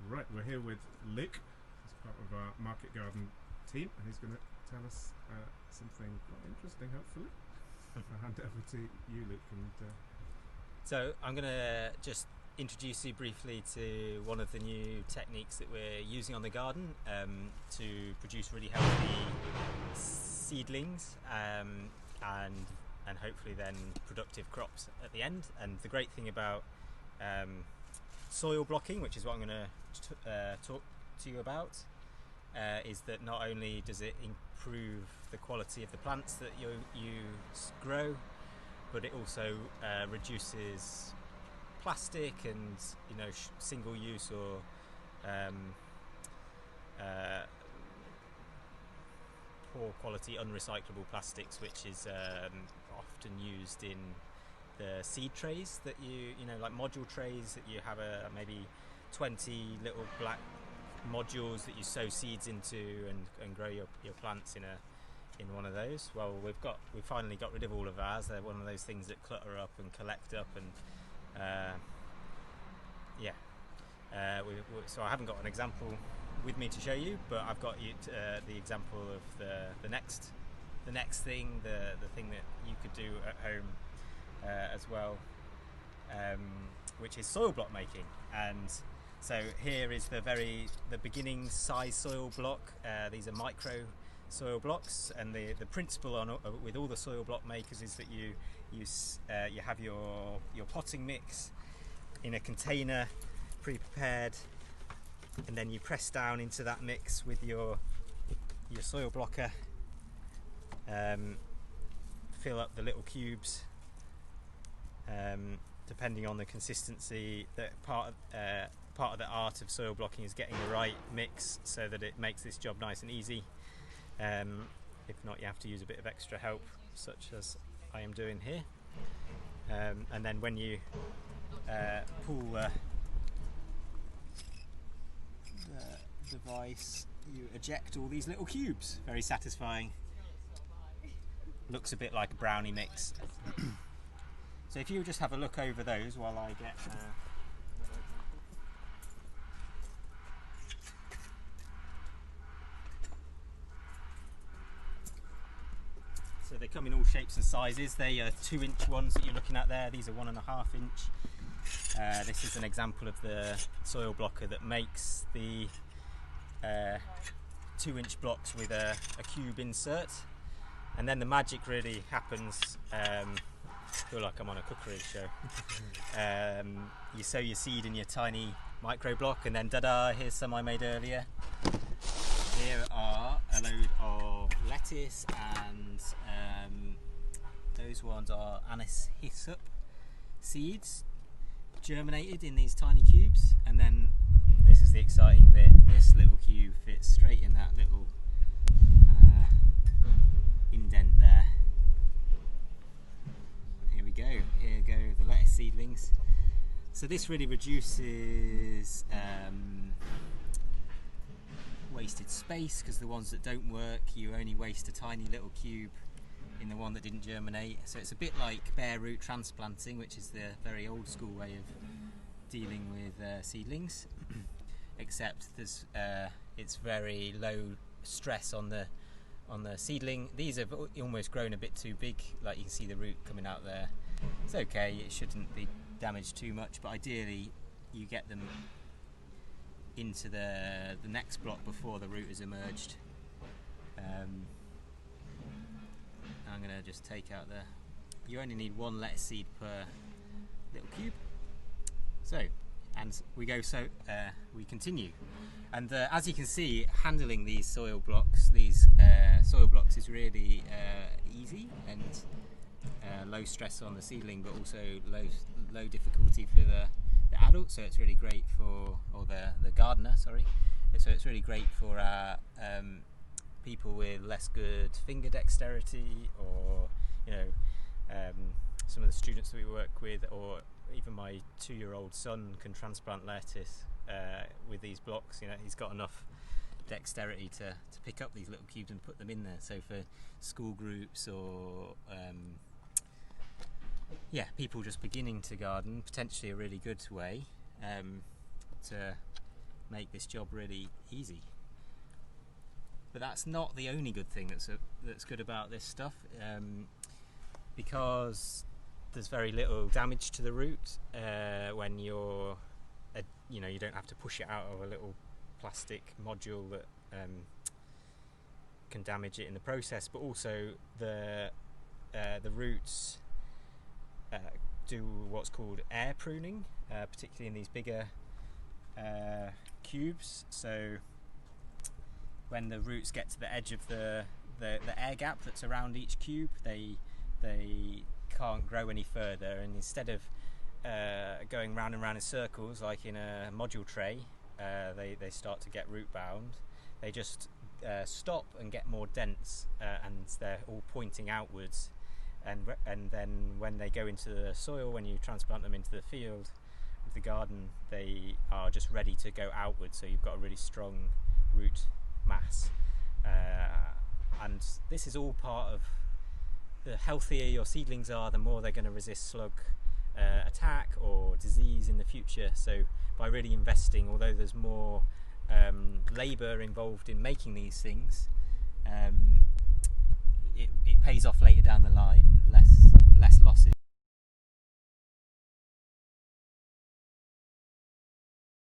Right, we're here with Luke, as part of our market garden team, and he's going to tell us something quite interesting, hopefully. I'll hand it over to you, Luke. So I'm going to just introduce you briefly to one of the new techniques that we're using on the garden to produce really healthy seedlings and hopefully then productive crops at the end. And the great thing about soil blocking, which is what I'm going to talk to you about, is that not only does it improve the quality of the plants that you grow, but it also reduces plastic and single use or poor quality unrecyclable plastics, which is often used in the seed trays that like module trays that you have maybe 20 little black modules that you sow seeds into and grow your plants in one of those. Well, we've finally got rid of all of ours. They're one of those things that clutter up and collect up and so I haven't got an example with me to show you, but I've got you the example of the next thing, the thing that you could do at home as well, which is soil block making. And so here is the beginning size soil block. These are micro soil blocks, and the principle with all the soil block makers is that you have your potting mix in a container pre-prepared, and then you press down into that mix with your soil blocker, fill up the little cubes depending on the consistency. That part of the art of soil blocking is getting the right mix so that it makes this job nice and easy. If not, you have to use a bit of extra help, such as I am doing here. And then when you pull the device, you eject all these little cubes. Very satisfying. Looks a bit like a brownie mix. So if you just have a look over those while I get so they come in all shapes and sizes. They are 2-inch ones that you're looking at there. These are 1.5 inch. This is an example of the soil blocker that makes the 2-inch blocks with a cube insert. And then the magic really happens. I feel like I'm on a cookery show. You sow your seed in your tiny micro block, and then da-da, here's some I made earlier. Here are a load of lettuce, and those ones are anise hyssop seeds germinated in these tiny cubes. And then this is the exciting bit. This little cube fits straight in that little indent there. Here we go. Here go the lettuce seedlings. So this really reduces wasted space, because the ones that don't work, you only waste a tiny little cube in the one that didn't germinate. So it's a bit like bare root transplanting, which is the very old school way of dealing with seedlings, except it's very low stress on the seedling. These have almost grown a bit too big, like you can see the root coming out there. It's okay, it shouldn't be damaged too much, but ideally you get them into the next block before the root has emerged. I'm going to just take out you only need one lettuce seed per little cube. So, and we continue. And as you can see, handling these soil blocks is really easy and low stress on the seedling, but also low difficulty for the adult. So it's really great or the gardener, sorry. So it's really great for people with less good finger dexterity, or some of the students that we work with, or even my 2-year-old son can transplant lettuce with these blocks. He's got enough dexterity to pick up these little cubes and put them in there. So for school groups or people just beginning to garden, potentially a really good way to make this job really easy. But that's not the only good thing that's good about this stuff, because there's very little damage to the root when you don't have to push it out of a little plastic module that can damage it in the process. But also the roots do what's called air pruning, particularly in these bigger cubes. So when the roots get to the edge of the air gap that's around each cube, they can't grow any further, and instead of going round and round in circles like in a module tray, they start to get root bound. They just stop and get more dense, and they're all pointing outwards, and then when they go into the soil, when you transplant them into the field of the garden, they are just ready to go outwards, so you've got a really strong root mass. And this is all part of the healthier your seedlings are, the more they're going to resist slug attack or disease in the future. So by really investing, although there's more labour involved in making these things, it pays off later down the line, less losses.